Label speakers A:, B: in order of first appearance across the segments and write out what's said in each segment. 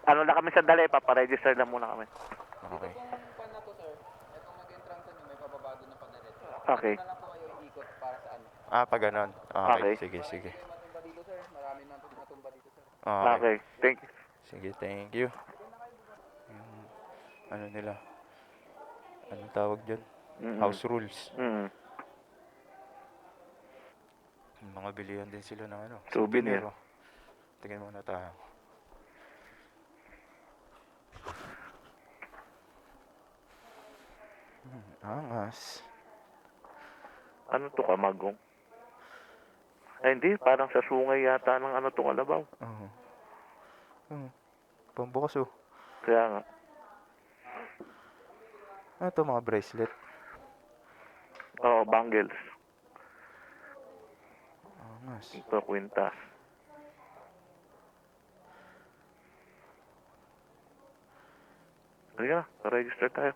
A: Ano na kami sandali, paparegister na muna kami.
B: Okay.
C: Itong pan na to, sir, itong mag-entrance nyo, may pababado na padiretso.
A: Okay.
C: Ito na lang po kayo iikot para sa ano.
B: Ah, pag ganon. Okay.
A: Okay.
B: Sige, sige.
C: Kayo matumba dito, sir. Marami na matumba dito, sir.
B: Okay.
A: Okay, thank you.
B: Sige, thank you. Yung, ano nila? Anong tawag dyan? House rules. Yung mga bilihan din sila ng ano.
A: Souvenir.
B: oh. Tingnan muna tayo. Angas.
A: Ano to, kamagong? Ay, hindi, parang sa sungay yata ng ano to, kalabaw.
B: Oo. Pambukas oh.
A: Kaya nga.
B: Ano to, mga bracelet?
A: Oo, bangles.
B: Angas.
A: Ito, kwintas. Halika na, register tayo.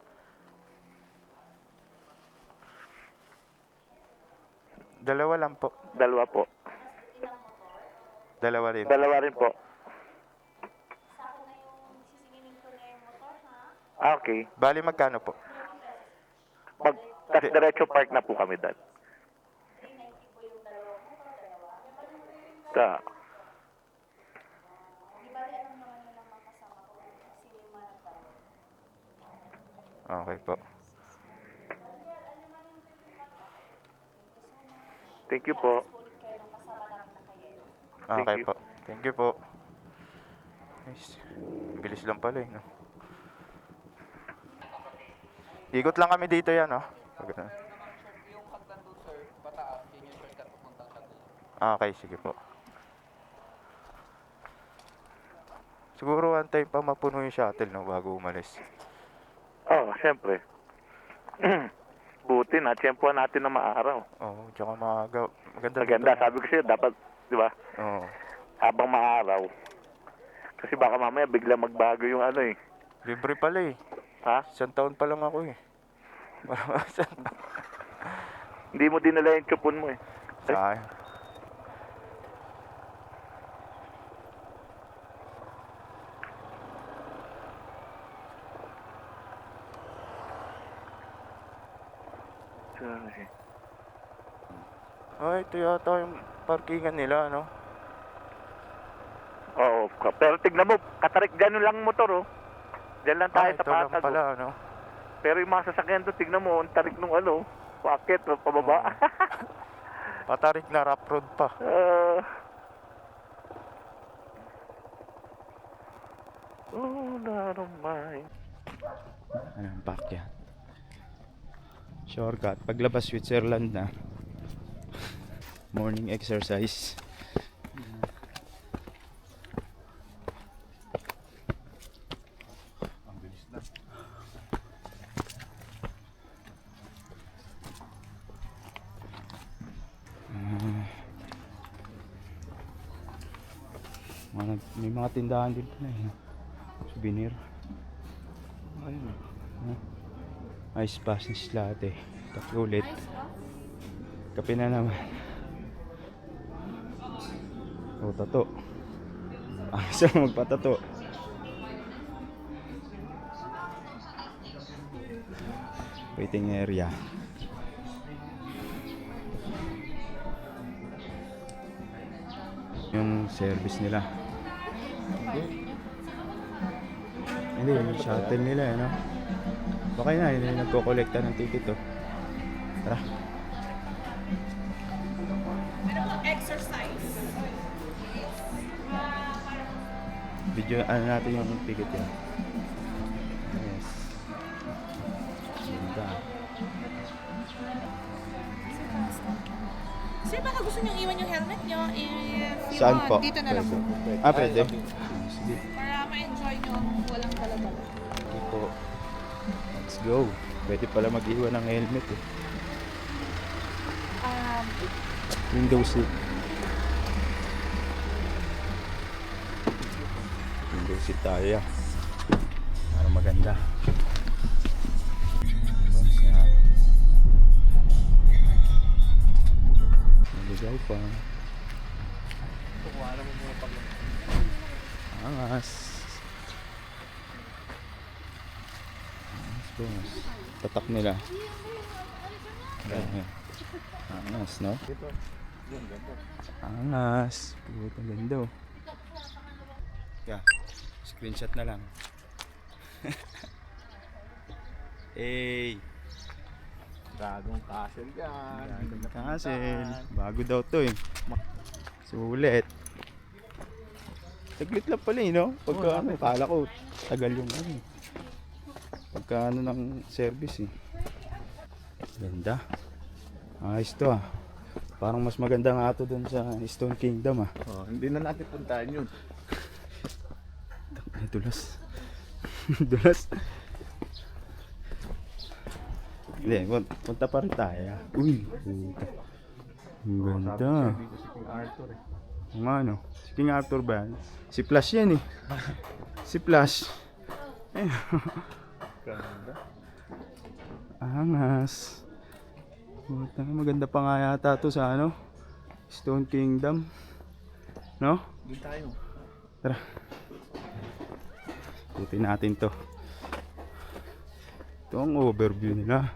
B: Dalawa lang po.
A: Dalawa po.
B: Dalawa rin.
A: Dalawa rin po. Ah, okay.
B: Bali, magkano po?
A: Pag tas diretso park na po kami dad. Ta.
B: Okay po.
A: Thank you po. Thank
B: Okay
A: you.
B: po. Thank you po. Nice. Bilis lang pala eh, no? Ikot lang kami dito yan, no?
C: Yung hagdan doon, sir, pataas, yun yung shortcut papuntang Tagum.
B: Okay, sige po. Siguro one time pa mapuno yung shuttle, no? Bago umalis.
A: Oh, syempre. Buti na, tiyempuan natin na maaraw.
B: Oo, tsaka maaga. Maganda
A: Maganda,
B: dito.
A: sabi ko sa'yo, dapat, di ba,
B: Oo.
A: habang maaraw. Kasi baka mamaya bigla magbago yung ano eh.
B: Libre pala eh.
A: Ha?
B: 1 taon pa lang ako eh.
A: Hindi mo dinala yung chupon mo eh.
B: Sayang.
A: Sorry.
B: Ay, ito yata yung parkingan nila, no?
A: Oo, pero tignan mo, katarik gano'n lang motor oh. Diyan lang tayo sa
B: Ito lang
A: patag.
B: pala,
A: Oh.
B: no?
A: Pero yung mga sasakyan doon, tignan mo, ang tarik nung ano, packet o pababa.
B: Patarik na rough road pa.
A: Oh, not on mine.
B: Anong pack yan? Shortcut. Paglabas Switzerland na. Morning exercise. Ang bilis na. May mga tindahan din pala eh. Souvenir. Ayun. Ice passes latte. Kape ulit. Kape na naman. O, tato. Ang isa magpatato. Waiting area. Yung service nila. Hindi, yung shuttle nila eh, no? Okay na, yun yung nagko-collecta ng ticket to. Tara.
D: Exercise.
B: Video, ano natin yung ticket yun. Yes. Ganda.
D: Sir, baka gusto niyong iwan yung helmet niyo? If you
B: Saan
D: want,
B: po?
D: dito na lang po.
B: Ah, pwede. Sige.
D: Para ma-enjoy niyo walang dala-dala.
B: Sige po. Let's go. Pwede pala mag-iwan ng helmet eh. Window seat. Window seat tayo. Para maganda. Bangsa. Naligaw pa. Angas. Boss. Tatak nila. Ayan. Angas, no? Angas. Puta, ganda oh. Yeah. Screenshot na lang. Hey.
A: Gagong castle yan.
B: Castle. Bago daw to eh. Sulit. Saglit lang pala eh, no? Pagka ano, kala ko tagal yung ano. Pagka ano ng service eh. Ganda. Ayos to ah. Parang mas maganda nga ito dun sa Stone Kingdom ah.
A: Oh, hindi na natin puntahan yun.
B: Dulas. Dulas. Hindi, punta pa rin tayo. Uy, puta. Ang ganda.
A: Dito si King Arthur eh.
B: Ang ano? Si King Arthur ba? Si Flash yan eh. Si Flash. Eh.
A: Ganda.
B: Angas. Puta, maganda pa nga yata to sa ano? Stone Kingdom. No?
A: Doon tayo.
B: Tara. Ikutin natin to. Ito ang overview nila.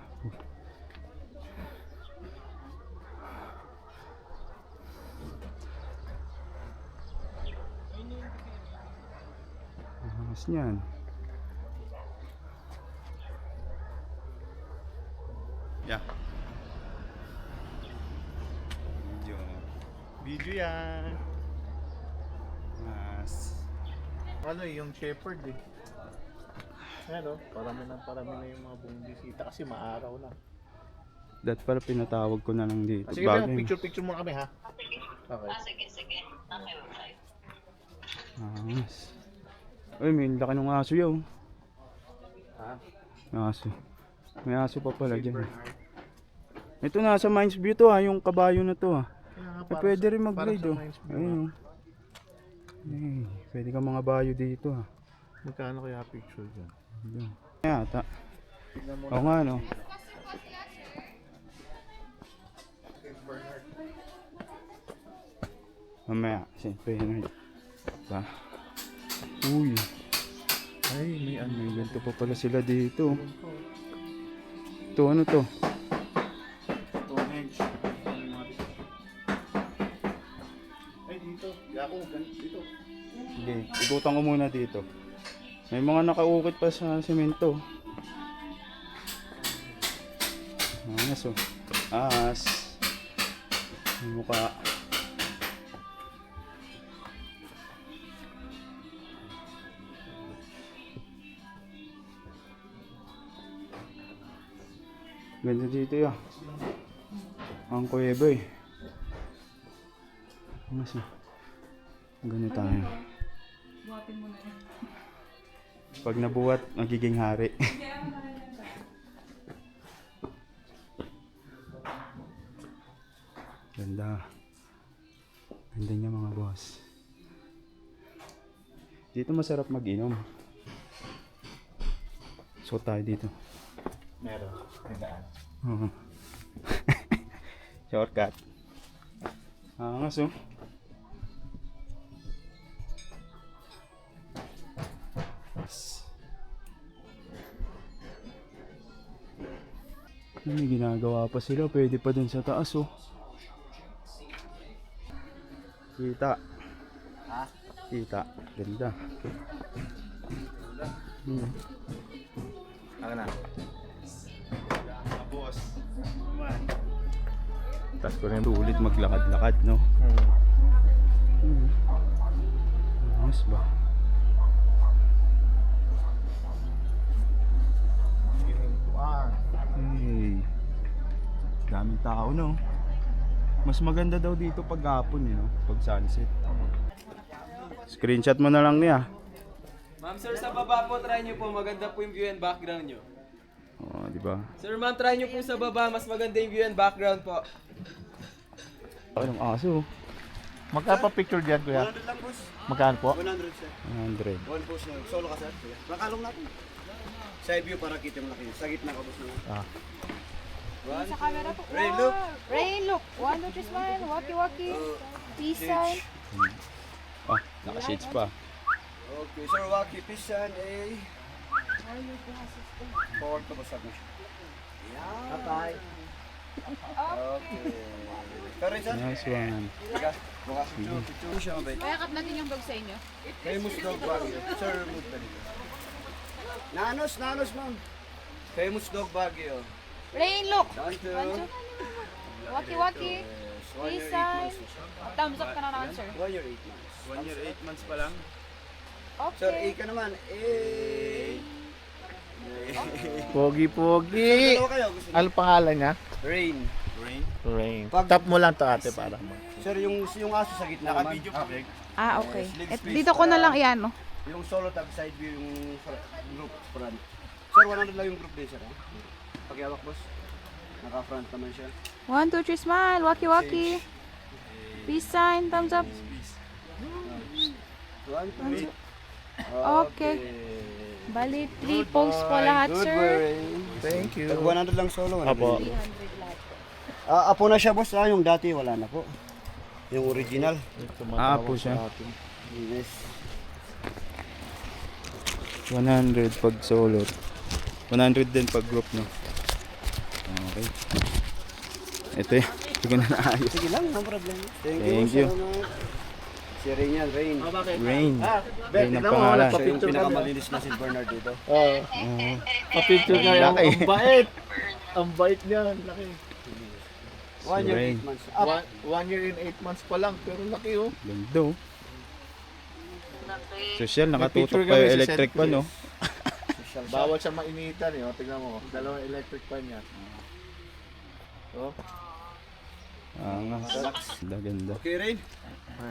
B: Angas niyan. Yeah. Video yan. Mas.
A: Ano yung shepherd eh. Ano, parami na yung mga bumisita kasi maaraw na.
B: Dat pala pinatawag ko na lang dito.
A: Sige,
B: Bagay.
A: picture muna kami ha. Okay.
B: Angas. Uy, may laki ng aso yaw.
A: Ha?
B: Aso. May aso pa pala dyan. Ito nasa Mines View to ha, yung kabayo na to ha. Pwede rin mag-ride oh. Ayun. Ay, pwede ka mga bayo dito ha.
A: Magkano kaya picture dyan?
B: Yata. Oo nga no. Mamaya, siyempre yun. Diba? Uy.
A: Ay, may ano.
B: May ganito pa pala sila dito. Ito, ano to?
A: Stonehenge. Ay, dito. Ako, dito.
B: Sige, ikutan ko muna dito. May mga nakaukit pa sa semento. Angas oh. Ahas. May mukha. Ganda dito ya. Ang kuweba eh. Angas oh. Ganito tayo.
D: Buhatin mo na yun.
B: Pag nabuhat, magiging hari. Ganda. Ganda niya mga boss. Dito masarap mag-inom. So tayo dito.
A: Meron. May daan.
B: Oo. Shortcut. Angas oh. May ginagawa pa sila, pwede pa dun sa taas oh. Kita.
A: Ha?
B: Kita. Ganda.
A: Ako na.
B: Boss. Tapos ko rin ulit maglakad-lakad no. Mas ba? Hey. Daming tao no. Mas maganda daw dito pag hapon no, pag sunset. Screenshot mo na lang niya.
C: Ma'am sir, sa baba po, try nyo po. Maganda po yung view and background nyo.
B: Oh, di ba?
C: Sir ma'am, try nyo po sa baba. Mas maganda yung view and background po.
B: Ay, ng aso.
A: Magkano pa picture dyan, kuya?
E: 100 lang, boss.
A: Magkano po?
E: 100, sir.
B: 100.
E: One post na. Solo ka, sir. Nakalong natin. Side view para kita mo laki. Sa gitna ka, boss.
A: Ah.
E: One,
D: Sa camera po.
E: Ray, look.
D: Ray, look. 1, 2, 3, smile. Waki-waki. Peace sign.
B: Ah, naka-shades pa.
E: Okay, sir. Waki, peace sign, eh. Forward to basag mo siya. Yan. Okay. Pero isa,
B: Nice one.
E: bukas picture siya mabait.
D: Kayakap natin yung dog sa inyo.
E: Famous dog Baguio. Sir, move ka dito. Nanos, ma'am. Famous dog Baguio.
D: Rain, look!
E: Down to...
D: Waki waki.
E: Yes, 1 year, 8
D: Peace sign.
E: months na siya.
D: Thumbs up ka na naman, sir.
E: 1 year, 8 months.
B: 1 year 8 months pa lang.
E: Sir, A
D: Okay.
E: ka naman. A.
F: Pogi-pogi.
E: Dalawa kayo. Gusto niyo?
F: Ano pangalan niya?
E: Rain.
B: Rain.
F: Rain.
E: Pag-
F: Tap mo lang to ate para mo.
E: Sir, yung aso sa gitna naman.
B: Naka-video pa, Greg.
D: Ah, okay.
E: Yes, leg
D: Et,
E: space
D: dito ko na
E: para-
D: lang iyan, no?
E: Yung solo tag side view, yung group front. Sir, 100 lang yung group din, sir. Ha? Pagyawak, boss. Naka-front naman siya.
D: 1, 2, 3, smile. Waki waki. Peace sign. Thumbs up.
E: 1, 2, 3.
D: Okay. Bali, 3 posts po lahat,
E: Good
D: sir.
E: boy.
F: Thank you.
E: Tag 100 lang solo.
F: Apo.
D: 300 lahat.
E: Apo na siya, boss. Yung dati, wala na po. Yung original.
B: Po siya.
E: Yes.
B: 100 pag solo. 100 din pag group, no? Okay. Ito eh. Hindi ko na naayos.
E: Sige lang, no problem.
B: Thank you.
E: salamat. Si Rain yan, Rain.
B: Rain. Rain ang pangalan.
E: Siya yung pinakamalinis na St. Bernard dito.
F: Oo. Pa-picture nga yung
B: Laki.
F: ang bait. Ang bait niya, laki.
E: 1 year,
B: Rain.
E: 8 months. Up.
F: 1 year and 8 months pa lang, pero laki oh.
B: Ganda, oh. Social,
F: May
B: nakatutok
F: picture
B: pa
F: kami
B: yung
F: sa
B: electric
F: St.
B: pan, no?
E: Social siya.
F: Bawal siya mainitan eh. Oh. Tingnan mo, dalawang electric fan niya. Oh.
B: Nga. Ganda, ganda.
E: Okay, Rain.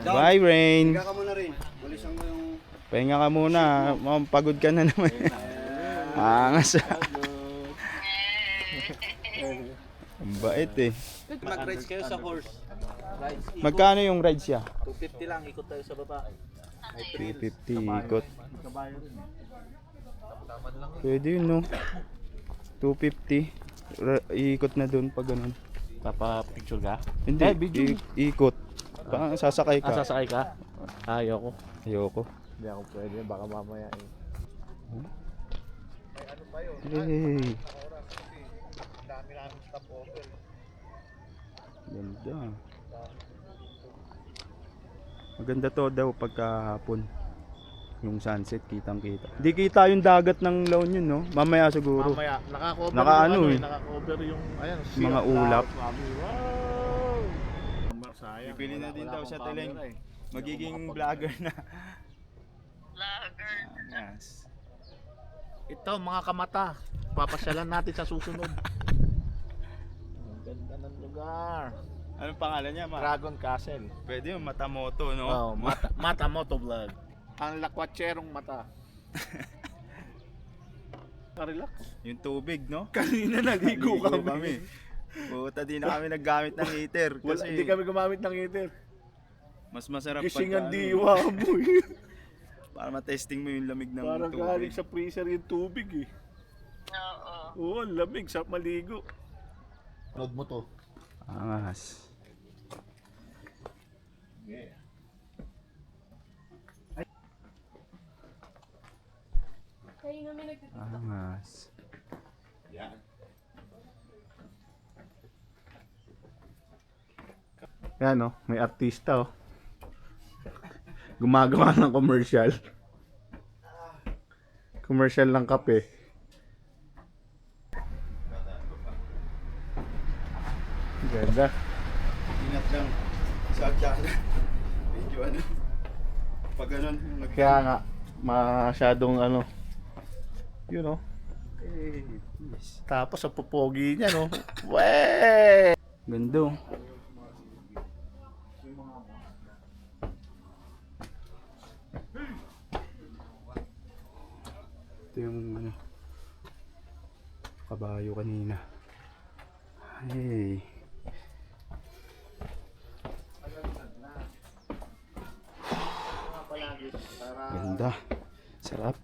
E: Down.
B: Bye, Rain.
E: Higa ka muna, Rain. Walisan mo yung...
B: Pahinga ka muna. Pagod ka na naman. Angas. Ang bait eh.
F: Mag-rides kayo sa horse.
B: Magkano yung ride siya?
F: 250 lang, ikot tayo sa baba.
B: 350 ikot.
F: Kabayo rin eh.
B: Pwede yun, no? 250. Ikot na dun pag ganun.
F: Papa-picture ka?
B: Hindi,
F: video.
B: ikot. Parang sasakay ka.
F: Sasakay ka? Ayoko.
B: Ayoko.
F: Hindi ako pwede, baka mamaya eh.
B: Hey. Ganda. Maganda to daw pagkahapon. Yung sunset, kitang kita. Hindi kita yung dagat ng La Union, no? Mamaya siguro.
F: Mamaya, naka-cover
B: Naka-ano
F: yung
B: eh.
F: Naka-cover yung, ayan,
B: Mga ulap.
F: Wow! Sayang.
B: Bibili na din
F: Wala
B: daw
F: akong
B: siya, Teleng.
F: camera eh.
B: Magiging
F: Hindi ako
B: vlogger na. Yes.
F: Ito, mga kamata. Papasyalan natin sa susunod. Ang ganda ng lugar.
B: Anong pangalan niya, ma?
F: Dragon Castle.
B: Pwede yung Matamoto, no?
F: Oh, mata Moto Vlog. Ang lakwatserong mata. Relax.
B: Yung tubig, no?
F: Kanina naligo kami.
B: Buta di na kami naggamit ng heater.
F: Wala,
B: Kasi
F: hindi kami gumamit ng heater.
B: mas masarap
F: Gising ang
B: pagka,
F: diwa mo eh.
B: para matesting mo yung lamig ng
F: Parang
B: tubig.
F: galing sa freezer yung tubig eh. Oo, ang lamig. Sarap maligo. Load mo to.
B: Angas. Angas.
F: Yan oh, may artista oh. Gumagawa ng commercial. Commercial ng kape. Ganda.
B: Ingat lang. Sa dyan. Medyo ano. Pag ganun.
F: Kaya nga, masyadong ano. You know.
B: Okay, please.
F: Tapos ang pupogi niya no. Weh!
B: Ganda, oh. Ito yung ano, kabayo kanina. Hey. Ganda. Sarap.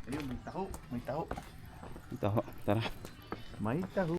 F: Ayun, may taho. May taho.
B: Ito, tara.
F: May taho.